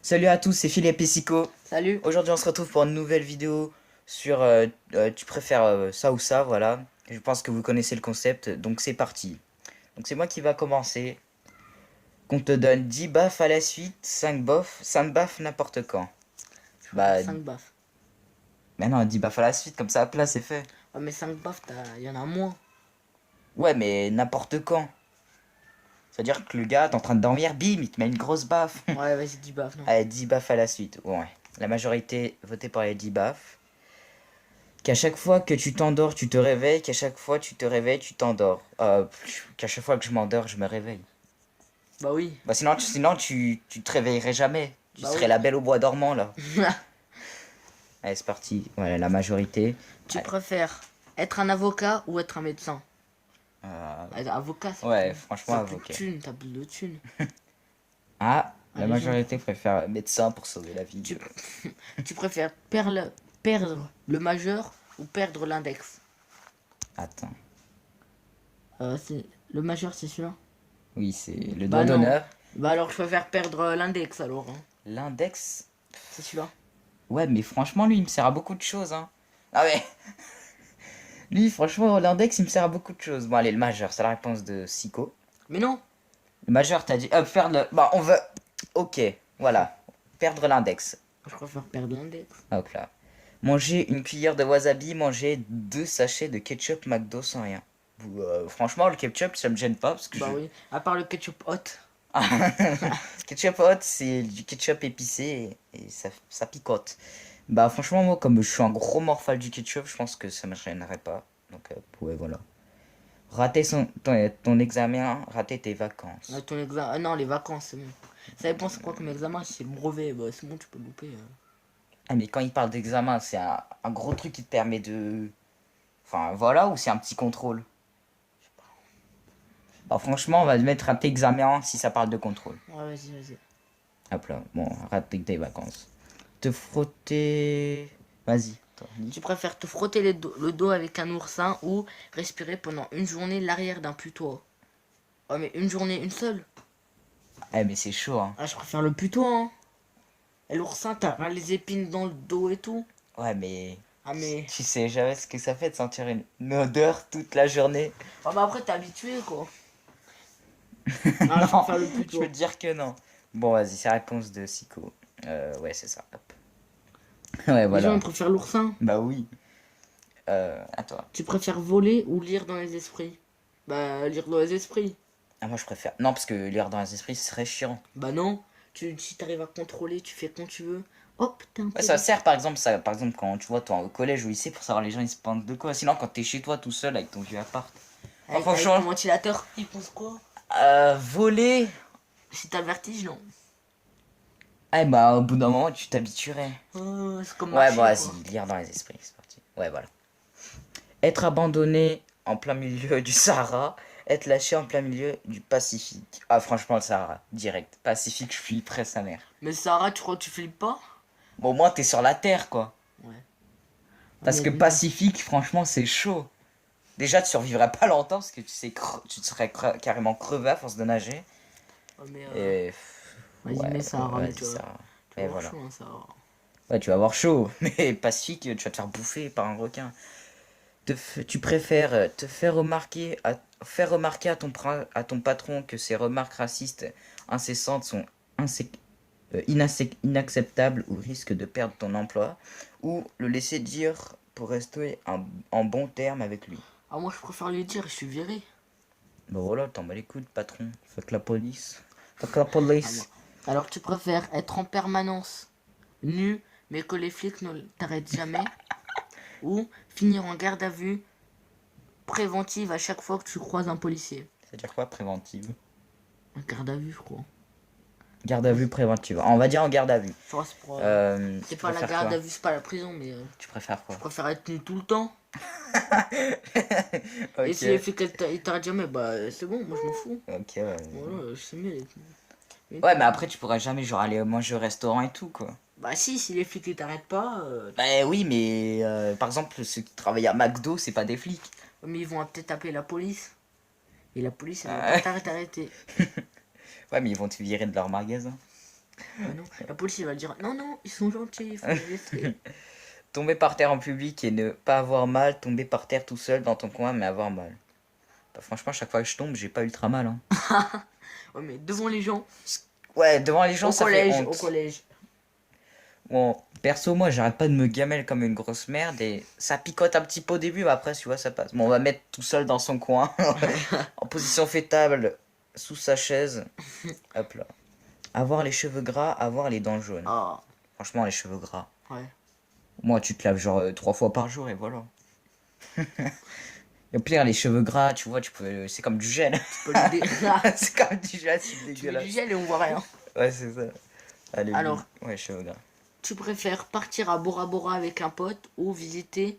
Salut à tous, c'est Philippe et Sico. Salut. Aujourd'hui, on se retrouve pour une nouvelle vidéo sur tu préfères ça ou ça, voilà. Je pense que vous connaissez le concept, donc c'est parti. Donc c'est moi qui va commencer. Qu'on te donne 10 baffes à la suite, 5 baffes, 5 baffes n'importe quand. Je Bah, préfère 5 baffes. mais non, 10 baffes à la suite, comme ça, à plat, c'est fait. Ouais, mais 5 baffes, il y en a moins. Ouais, mais n'importe quand. C'est-à-dire que le gars, t'es en train de dormir, bim, il te met une grosse baffe. Ouais, vas-y, 10 baffes, non. Allez, 10 baffes à la suite, ouais. La majorité votait pour les 10 baffes. Qu'à chaque fois que tu t'endors, tu te réveilles, qu'à chaque fois tu te réveilles, tu t'endors. Qu'à chaque fois que je m'endors, je me réveille. Bah oui. Bah sinon tu te réveillerais jamais. Tu Bah serais oui. la belle au bois dormant là. Allez, c'est parti. Voilà, la majorité. Tu Allez. préfères être un avocat ou être un médecin? Euh, Avocat, c'est ouais, cool. franchement, T'as plus de avocat. thunes, t'as plus de thunes. Ah, la Allez, majorité préfère médecin pour sauver la vie. tu, tu préfères perdre le majeur ou perdre l'index? Attends. Le majeur, c'est celui-là? Oui, c'est le doigt Bah non. d'honneur. Bah alors, je préfère perdre l'index alors, hein. L'index. C'est celui-là. Ouais, mais franchement, lui, il me sert à beaucoup de choses, hein. Ah ouais. Lui, franchement, l'index, il me sert à beaucoup de choses. Bon, allez, le majeur, c'est la réponse de Sico. Mais non. Le majeur, t'as dit, perdre le... Bah, on veut... Ok, voilà. Perdre l'index. Je préfère perdre l'index. Hop là. Manger une cuillère de wasabi, manger 2 sachets de ketchup McDo sans rien. Franchement, le ketchup, ça me gêne pas, parce que Bah oui. À part le ketchup hot. Ketchup hot, c'est du ketchup épicé et ça picote. Bah, franchement, moi, comme je suis un gros morphale du ketchup, je pense que ça me gênerait pas. Donc, ouais, voilà. Rater ton examen, rater tes vacances. Ton examen. Non, les vacances, c'est bon. Ça dépend c'est quoi comme examen. Si c'est le brevet, bah c'est bon, tu peux le louper. Ah, mais quand il parle d'examen, c'est un gros truc qui te permet de... Enfin, voilà, ou c'est un petit contrôle? Bah, franchement, on va mettre rater examen si ça parle de contrôle. Ouais, vas-y, vas-y. Hop là, bon, rater tes vacances. Te frotter... Vas-y, toi, dis. Tu préfères te frotter le dos avec un oursin ou respirer pendant une journée l'arrière d'un putois? Oh, mais une journée, une seule? Eh, mais c'est chaud, hein. Ah, je préfère le putois, hein. Et l'oursin, t'as les épines dans le dos et tout. Ouais, mais... Ah, mais. Tu sais jamais ce que ça fait de sentir une odeur toute la journée. Ah, bah après, t'es habitué, quoi. Ah, je Non, préfère le je peux putois. te dire que non. Bon, vas-y, c'est la réponse de Sico. Ouais, c'est ça. Hop. Ouais, Les gens, voilà. ils préfèrent l'oursin. Bah oui. À toi. Tu préfères voler ou lire dans les esprits? Bah, lire dans les esprits. Ah, moi, je préfère... Non, parce que lire dans les esprits, ce serait chiant. Bah non, si t'arrives à contrôler, tu fais quand tu veux. Hop, t'es un Ouais, peu. ça sert, par exemple, par exemple, quand tu vois, toi, au collège ou lycée, pour savoir les gens, ils se pensent de quoi. Sinon, quand t'es chez toi, tout seul, avec ton vieux appart. Avec Franchement, ton ventilateur, il pense quoi? voler... Si t'as le vertige, non. Eh bah, au bout d'un moment, tu t'habituerais. C'est comme Ouais, marcher, bon, quoi. vas-y, lire dans les esprits, c'est parti. Ouais, voilà. Être abandonné en plein milieu du Sahara, être lâché en plein milieu du Pacifique. Ah, franchement, le Sahara, direct. Pacifique, je flipperais sa mère. Mais Sarah, tu crois que tu flippes pas? Bon, au moins, t'es sur la terre, quoi. Ouais. Parce que Pacifique, franchement, c'est chaud. Déjà, tu survivrais pas longtemps parce que tu te serais carrément crevé à force de nager. Mais Et. vas-y, Ouais, mais Sarah, vas-y, tu vas, Sahara. tu vas Et avoir voilà. chaud, hein, Sarah. Ouais, tu vas avoir chaud. Mais Pacifique, tu vas te faire bouffer par un requin. Tu préfères faire remarquer à ton patron que ses remarques racistes incessantes sont inacceptables ou risquent de perdre ton emploi, ou le laisser dire pour rester en bon terme avec lui. Ah, moi, je préfère lui dire, je suis viré. Bon voilà, t'en bats les couilles, patron. Fuck la police. Fuck la Ah, moi. police. Alors, tu préfères être en permanence nu, mais que les flics ne t'arrêtent jamais, ou finir en garde à vue préventive à chaque fois que tu croises un policier? C'est-à-dire quoi, préventive? En garde à vue, je crois. Garde à vue préventive. Ah, on va dire en garde à vue. Enfin, c'est Tu pas la préfères garde quoi? à vue, c'est pas la prison, mais Tu préfères je quoi? préfère être nu tout le temps. Et si les Ok. flics ils t'arrêtent jamais, bah c'est bon, moi je m'en fous. Ok, ouais. Voilà, je sais mieux les Ouais, mais après, tu pourras jamais, genre, aller manger au restaurant et tout, quoi. Bah si les flics ils t'arrêtent pas, Bah oui, mais par exemple, ceux qui travaillent à McDo, c'est pas des flics. mais ils vont peut-être appeler la police. Et la police elle va Ah, pas t'arrêter. ouais, mais ils vont te virer de leur magasin. Ah non, la police va dire non, non, ils sont gentils, il faut les laisser. Tomber par terre en public et ne pas avoir mal. Tomber par terre tout seul dans ton coin mais avoir mal. Bah, franchement, chaque fois que je tombe, j'ai pas ultra mal. Hein. Ouais, mais devant les gens, Ouais, devant les gens, ça fait au honte. collège. Bon, perso, moi, j'arrête pas de me gamelle comme une grosse merde et ça picote un petit peu au début, mais après, tu vois, ça passe. Bon, on va mettre tout seul dans son coin, en position fétale, sous sa chaise. Hop là. Avoir les cheveux gras, avoir les dents jaunes. Ah, Franchement, les cheveux gras. ouais. Moi, tu te laves genre 3 fois par jour et voilà. Et au pire, les cheveux gras, tu vois, tu peux. C'est comme du gel. Tu peux les dé... C'est comme du gel, c'est Tu mets du dégueulasse. gel et on voit rien. Ouais, c'est ça. Allez, Alors, ouais, cheveux gras. tu préfères partir à Bora Bora avec un pote ou visiter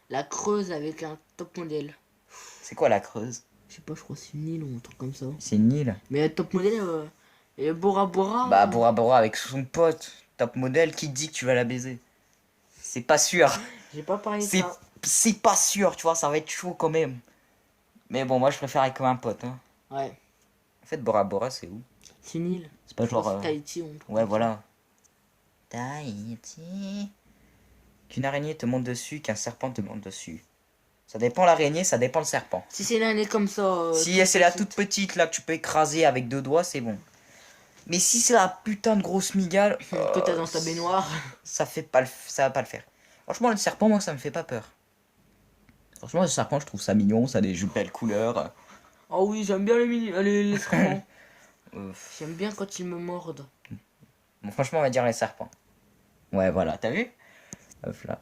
la Creuse avec un top modèle? C'est quoi la Creuse? Je sais pas, je crois que c'est une île ou un truc comme ça. C'est une île. Mais top modèle, et Bora Bora. Bah, Bora Bora avec son pote, top modèle, qui te dit que tu vas la baiser? C'est pas sûr. J'ai pas parlé de C'est ça. c'est pas sûr, tu vois, ça va être chaud quand même. Mais bon, moi je préfère avec un pote. Hein. Ouais, En fait, Bora Bora, c'est où? c'est une île. C'est pas Je crois genre. que c'est Tahiti ou un truc Ouais, comme ça. voilà. Tahiti. Qu'une araignée te monte dessus, qu'un serpent te monte dessus. Ça dépend l'araignée, ça dépend le serpent. Si c'est l'année comme ça. Si toute c'est la petite. toute petite là que tu peux écraser avec 2 doigts, c'est bon. Mais si c'est la putain de grosse migale, Que t'as dans ta baignoire. ça fait pas ça va pas le faire. Franchement, le serpent, moi, ça me fait pas peur. Franchement, le serpent, je trouve ça mignon, ça a des belles couleurs. Oh oui, j'aime bien les serpents. Euh, J'aime bien quand ils me mordent. Bon, franchement, on va dire les serpents. Ouais, voilà, t'as vu? Hop là.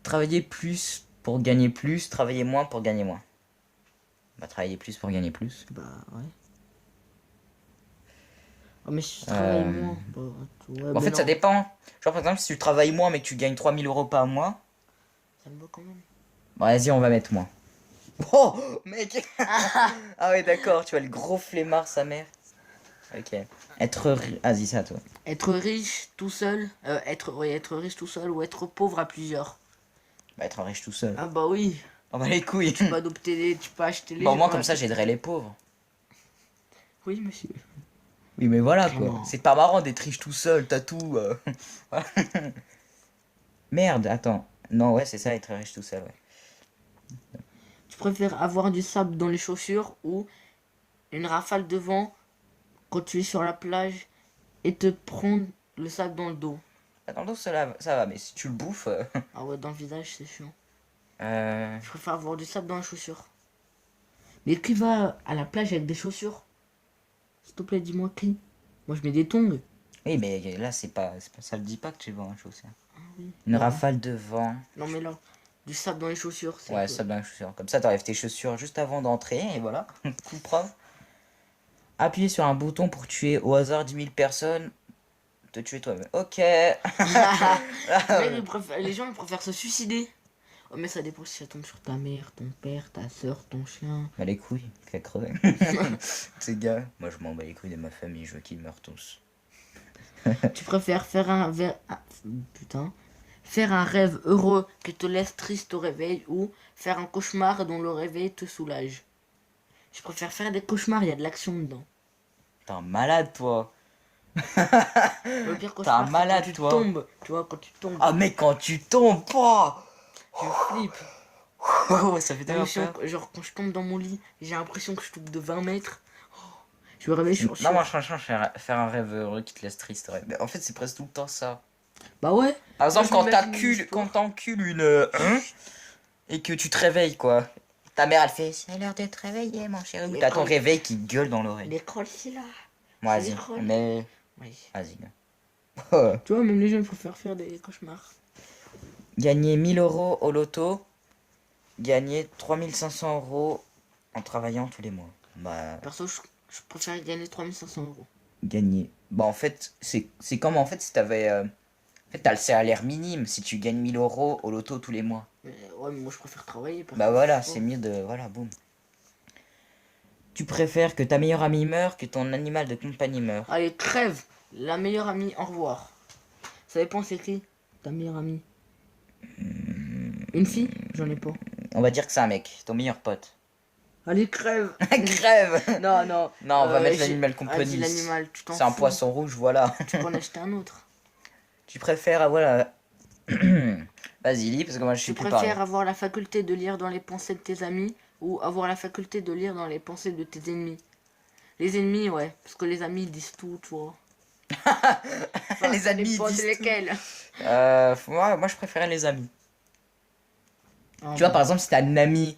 Travailler plus pour gagner plus, travailler moins pour gagner moins. On va travailler plus pour gagner plus. Bah ouais. Ah mais si je travaille moins. Bah, ouais, En mais fait, ça non, dépend. Genre, par exemple, si tu travailles moins mais que tu gagnes 3 000 € par mois, ça me va quand même. bon, vas-y, on va mettre moins. Oh, mec! Ah ouais, d'accord, tu vois, le gros flemmard, sa mère. Ok. Vas-y, c'est à toi. Être riche tout seul, être riche tout seul ou être pauvre à plusieurs. Bah, être riche tout seul. Ah bah oui, On va les couilles. tu peux adopter tu peux acheter les. Bon, moi, ouais. comme ça, j'aiderai les pauvres. Oui monsieur. Oui, mais voilà, quoi. Clairement. C'est pas marrant d'être riche tout seul, t'as tout. Voilà. Merde, attends. Non, ouais, c'est ça, être riche tout seul, ouais. Tu préfères avoir du sable dans les chaussures ou une rafale de vent quand tu es sur la plage et te prendre le sable dans le dos. Attends, donc, ça va, mais si tu le bouffes. Ah ouais, dans le visage c'est chiant. euh, Je préfère avoir du sable dans les chaussures. Mais qui va à la plage avec des chaussures? S'il te plaît, dis-moi qui. Moi je mets des tongs. Oui, mais là, c'est pas ça le dit pas que tu vas en chaussures. Oui. Une Non. rafale de vent. Non mais là, du sable dans les chaussures, c'est Ouais, que- ça dans les chaussures. Comme ça, t'enlèves tes chaussures juste avant d'entrer, et voilà. Coup propre. Appuyer sur un bouton pour tuer au hasard 10 000 personnes. Te tuer toi-même. Ok. Mais les gens ils préfèrent se suicider. Oh mais ça dépend si ça tombe sur ta mère, ton père, ta soeur, ton chien. Bah les couilles, fais crever. Ces gars. Moi je m'en bats les couilles de ma famille, je veux qu'ils meurent tous. Tu préfères faire putain. Faire un rêve heureux qui te laisse triste au réveil ou faire un cauchemar dont le réveil te soulage. Je préfère faire des cauchemars, il y a de l'action dedans. T'es un malade toi. Le pire T'es un cauchemar, c'est malade, quand tu toi. tombes. Tu vois, quand tu tombes, Ah mec quand tu tombes pas. tu flippes. Oh, ça fait La tellement notion, peur. genre quand je tombe dans mon lit, j'ai l'impression que je tombe de 20 mètres. Oh, je me réveille sur... Non moi franchement faire un rêve heureux qui te laisse triste. Ouais. Mais en fait c'est presque tout le temps ça. Bah ouais. Par exemple Moi, je quand m'imagine une t'encules histoire. quand t'encules une et que tu te réveilles quoi. Ta mère elle fait c'est l'heure de te réveiller mon chéri. Ou t'as ton réveil qui gueule dans l'oreille. L'école, c'est là. Moi c'est vas-y. l'école. Mais Oui. vas-y. Gars. Tu vois, même les gens, il faut faire des cauchemars. Gagner 1 000 € au loto. Gagner 3 500 € en travaillant tous les mois. Bah, Perso, je préfère gagner 3500 €. gagner. Bah, en fait, c'est comme en fait si t'avais. En fait, t'as le salaire minime si tu gagnes 1 000 € au loto tous les mois. Ouais, mais moi, je préfère travailler. perso, Bah voilà, je sais c'est pas. mieux de. Voilà, boum. Tu préfères que ta meilleure amie meure que ton animal de compagnie meure. Allez, crève. La meilleure amie, au revoir. Ça dépend, c'est qui ta meilleure amie? Une fille? J'en ai pas. On va dire que c'est un mec, ton meilleur pote. Allez, crève. Crève. Non, non. Non, on va mettre j'ai- l'animal Ah, compagnie. dis l'animal, tu t'en C'est un fous. poisson rouge, voilà. Tu peux en acheter un autre. Tu préfères avoir la... Vas-y, lis, parce que moi je Tu sais plus parler. préfères avoir la faculté de lire dans les pensées de tes amis ou avoir la faculté de lire dans les pensées de tes ennemis? Les ennemis, ouais, parce que les amis ils disent tout, tu vois. Enfin, Les ça amis, ils dépend de disent tout. lesquels. Moi, je préférais les amis. Ah, Tu vois, bon. par exemple, si t'as une amie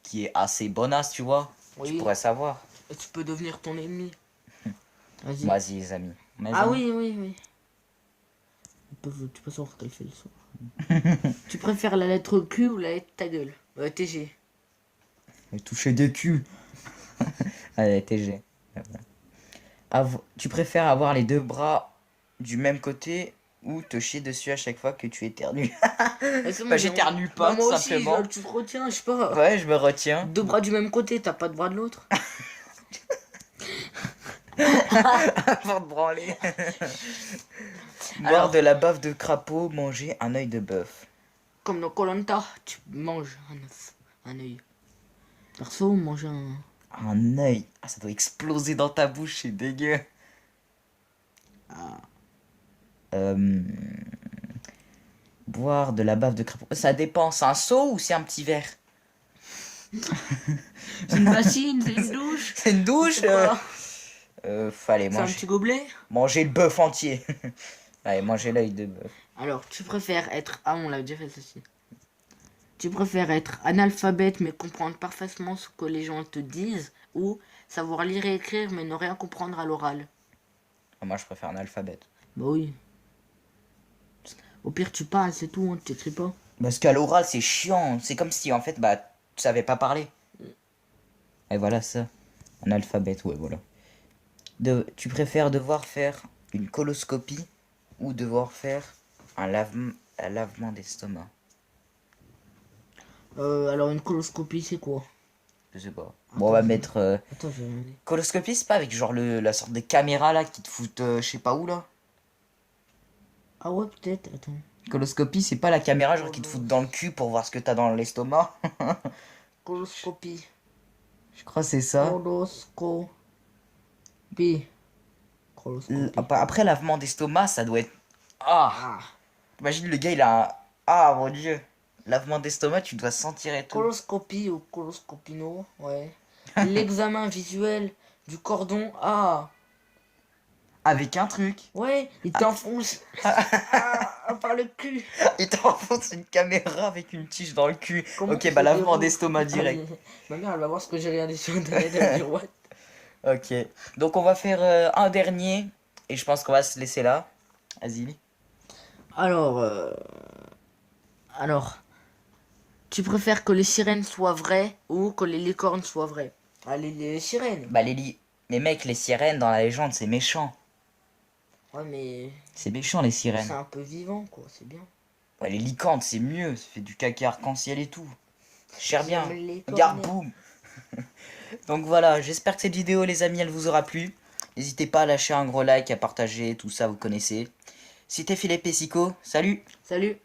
qui est assez bonasse, tu vois, tu Oui, pourrais savoir. et tu peux devenir ton ennemi. Vas-y. Vas-y, les amis. Ah oui, oui, oui. Tu peux savoir qu'elle fait le soir. Tu préfères la lettre Q ou la lettre ta gueule? TG. Toucher des culs. Allez, TG. Tu préfères avoir les deux bras du même côté ou te chier dessus à chaque fois que tu éternues? Bah, j'éternue pas, moi tout aussi, simplement. tu te retiens, je sais pas. Ouais, je me retiens. Deux bras du même côté, t'as pas de bras de l'autre. Avant de branler. Boire Alors- de la bave de crapaud, manger un œil de bœuf. Comme dans koh tu manges un œuf, un œil. Perso, manger un... Un œil. Ah, ça doit exploser dans ta bouche, c'est dégueu. Ah. Boire de la bave de crapaud. Ça dépend, c'est un seau ou c'est un petit verre? C'est une bassine, c'est une douche. C'est une douche C'est quoi Fallait C'est un manger. petit gobelet. Manger le bœuf entier. Allez, manger l'œil de bœuf. Alors, tu préfères être... Ah, on l'a déjà fait ceci. Tu préfères être analphabète mais comprendre parfaitement ce que les gens te disent ou savoir lire et écrire mais ne rien comprendre à l'oral? Ah, moi, je préfère un alphabète. Bah oui. Au pire, tu parles, c'est tout, hein, tu t'écris pas. Parce qu'à l'oral, c'est chiant. C'est comme si, en fait, bah, tu savais pas parler. Et voilà ça. Un alphabète, ouais, voilà. Tu préfères devoir faire une coloscopie ou devoir faire un lavement d'estomac? Alors, une coloscopie, c'est quoi? Je sais pas. Bon, on va mettre... Attends, je vais regarder. Coloscopie, c'est pas avec genre la sorte de caméra là qui te foutent je sais pas où là? Ah ouais, peut-être, attends. Coloscopie, c'est pas la caméra genre qui te foutent dans le cul pour voir ce que t'as dans l'estomac? Coloscopie. Je crois que c'est ça. Coloscopie. Coloscopie. Après, lavement d'estomac, ça doit être... Ah! Ah. Imagine le gars, il a un... Ah, mon dieu! Lavement d'estomac, tu dois sentir et tout. Coloscopie ou coloscopino, ouais. L'examen visuel du cordon. Ah. Avec un truc. Ouais, il t'enfonce par le cul. Il t'enfonce une caméra avec une tige dans le cul. Comment Ok, tu bah fais lavement des d'estomac roues direct. Ma mère, elle va voir ce que j'ai regardé sur internet. Elle va dire, what? Ok. Donc on va faire un dernier. Et je pense qu'on va se laisser là. Vas-y. Alors, tu préfères que les sirènes soient vraies ou que les licornes soient vraies? Ah, les sirènes. Bah les mecs, les sirènes dans la légende, c'est méchant. Ouais, mais C'est méchant les sirènes. c'est un peu vivant, quoi, c'est bien. Ouais, les licornes, c'est mieux. Ça fait du caca arc-en-ciel et tout. Cher bien. J'aime les Regarde, cornets. boum. Donc voilà, j'espère que cette vidéo, les amis, elle vous aura plu. N'hésitez pas à lâcher un gros like, à partager, tout ça, vous connaissez. C'était Philippe Pessico. Salut! Salut.